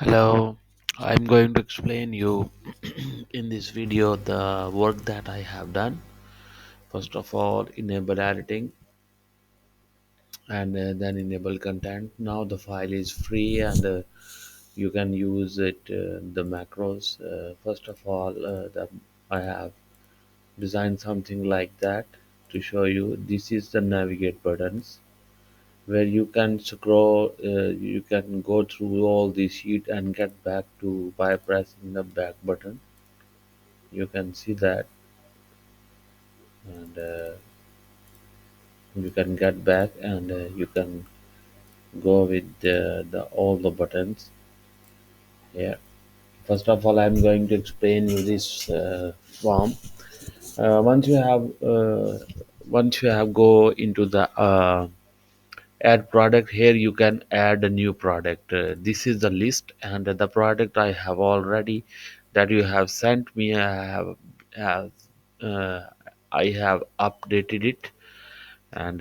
Hello, I'm going to explain you in this video the work that I have done. First of all, enable editing and then enable content. Now the file is free and you can use it the macros. First of all, I have designed something like that to show you. This is the navigate buttons where you can scroll, you can go through all the sheet and get back to by pressing the back button. You can see that, and you can get back and you can go with the all the buttons here. First of all, I'm going to explain you this form. uh, once you have uh, Once you have go into the add product, here you can add a new product. This is the list and the product I have already that you have sent me. Have uh, I have updated it, and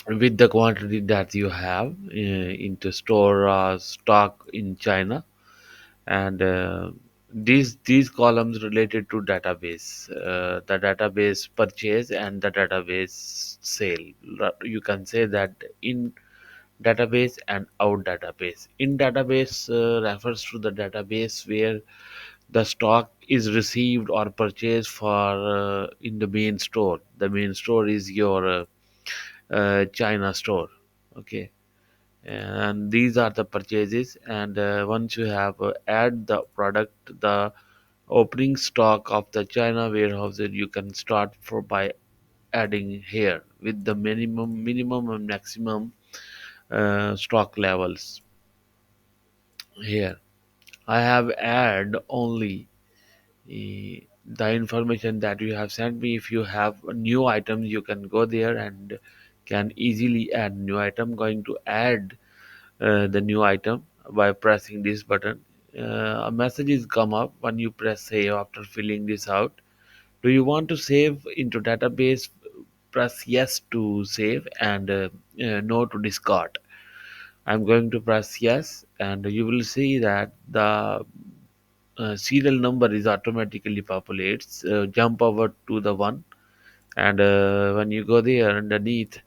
with the quantity that you have into store stock in China, and these columns related to database, the database purchase and the database sale. You can say that in database and out database. In database refers to the database where the stock is received or purchased for in the main store. The main store is your China store. Okay, and these are the purchases. And once you have add the product, the opening stock of the China warehouse, you can start for by adding here with the minimum and maximum stock levels here. I have add only the information that you have sent me. If you have new items, you can go there and can easily add new item. Going to add the new item by pressing this button. A message is come up when you press save after filling this out. Do you want to save into database? Press yes to save and no to discard. I'm going to press yes, and you will see that the serial number is automatically populates. Jump over to the one, and when you go there underneath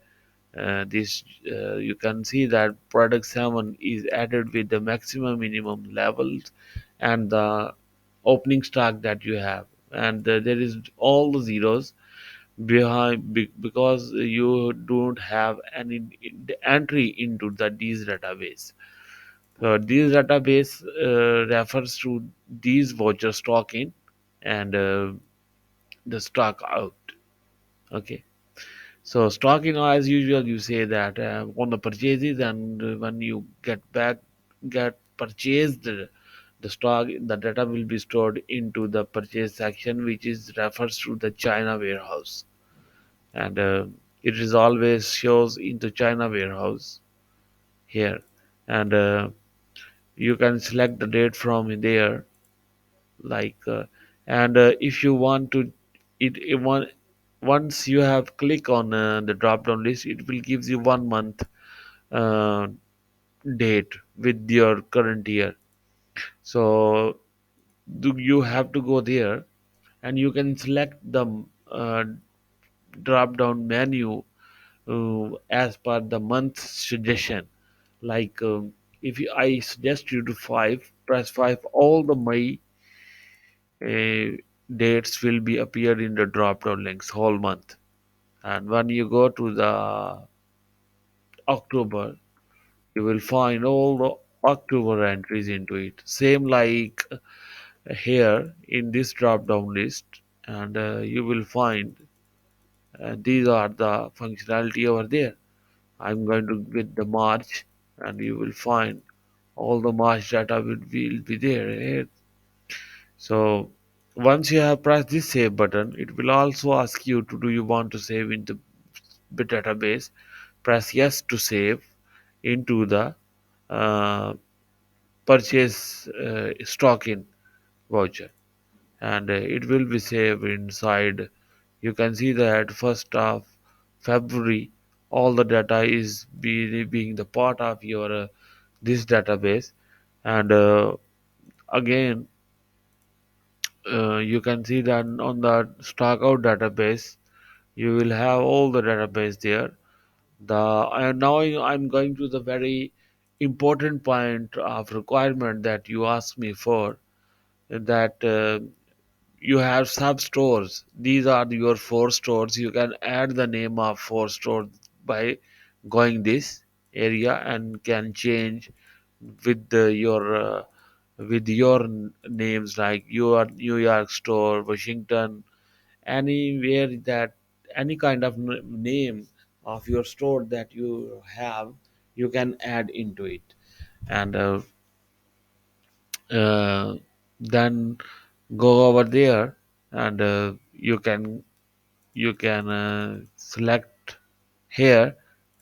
this, you can see that product 7 is added with the maximum minimum levels and the opening stock that you have, and there is all the zeros behind because you don't have any entry into the these database. So this database refers to these voucher stock in and the stock out. Okay. So stock in, as usual, you say that on the purchases, and when you get purchased the stock, the data will be stored into the purchase section, which is refers to the China warehouse, and it is always shows into China warehouse here, and you can select the date from there, like and if you want to it one once you have click on the drop down list, it will gives you 1 month uh, date with your current year. So you have to go there and you can select the uh, drop down menu as per the month suggestion, like if I suggest you to 5, press 5, all the May uh, dates will be appear in the drop down links whole month. And when you go to the October, you will find all the October entries into it, same like here in this drop down list. And you will find these are the functionality over there. I'm going to with the March, and you will find all the March data will be there here. So once you have pressed this save button, it will also ask you to do you want to save in the bit database. Press yes to save into the uh, purchase stock in voucher, and it will be saved inside. You can see that first of February, all the data is being the part of your this database. And again, you can see that on the stockout database you will have all the database there. And now I'm going to the very important point of requirement that you asked me for, that you have sub stores. These are your four stores. You can add the name of four stores by going this area and can change with your names, like your New York store, Washington, anywhere, that any kind of name of your store that you have, you can add into it. And uh, then go over there, and you can select here,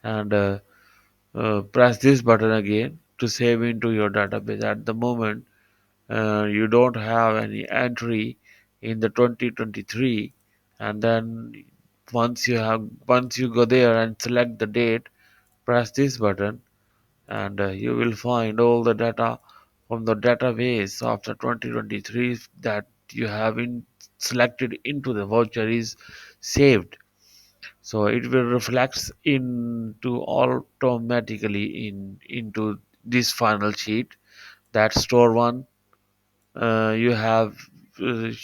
and press this button again to save into your database. At the moment you don't have any entry in the 2023. And then once you go there and select the date, press this button, and you will find all the data from the database of the 2023 that you have selected into the voucher is saved. So it will reflect into automatically into this final sheet, that store one. You have to,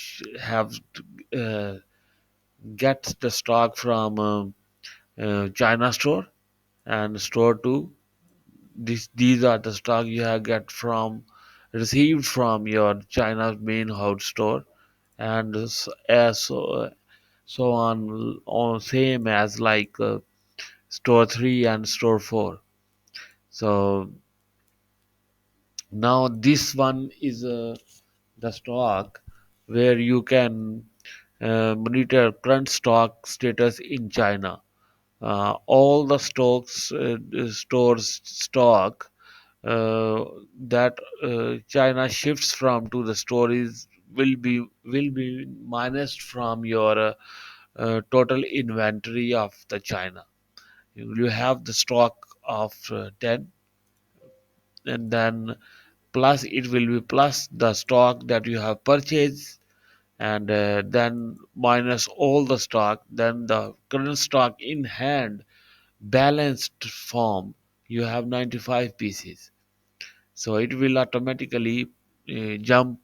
get the stock from China store, and store two. These are the stock you have get from received from your China's main house store, and so on same as like store three and store four. So now this one is the stock where you can monitor current stock status in China. All the stores stock uh, that China shifts from to the stores will be minus from your total inventory of the China. You have the stock of 10, and then plus it will be plus the stock that you have purchased, and then minus all the stock, then the current stock in hand balanced form, you have 95 pieces. So it will automatically jump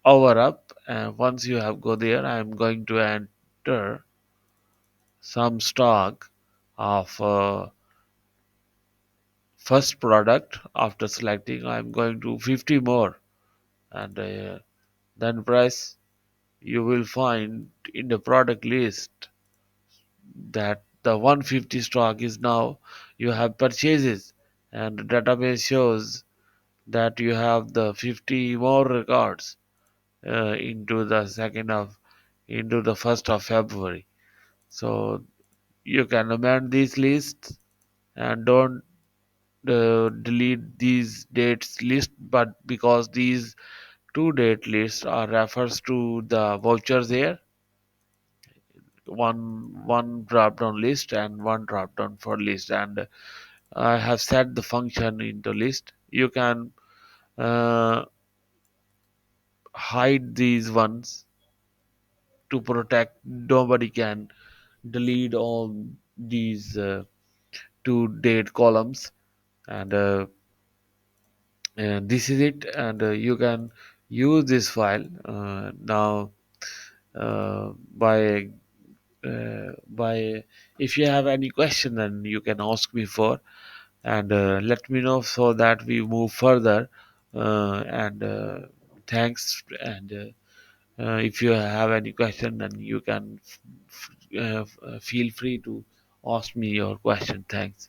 over up, and once you have go there, I am going to enter some stock of first product. After selecting, I am going to 50 more, and then press. You will find in the product list that the 150 stock is now you have purchases, and the database shows that you have the 50 more records into the second of into the 1st of February. So you can amend these lists, and don't delete these dates list, but because these two date lists are refers to the vouchers here, one drop down list and one drop down for list, and I have set the function into list. You can uh, hide these ones to protect. Nobody can delete all these two date columns, and this is it. And you can use this file now by if you have any question, then you can ask me for, and let me know so that we move further. And thanks. And if you have any question, then you can feel free to ask me your question. Thanks.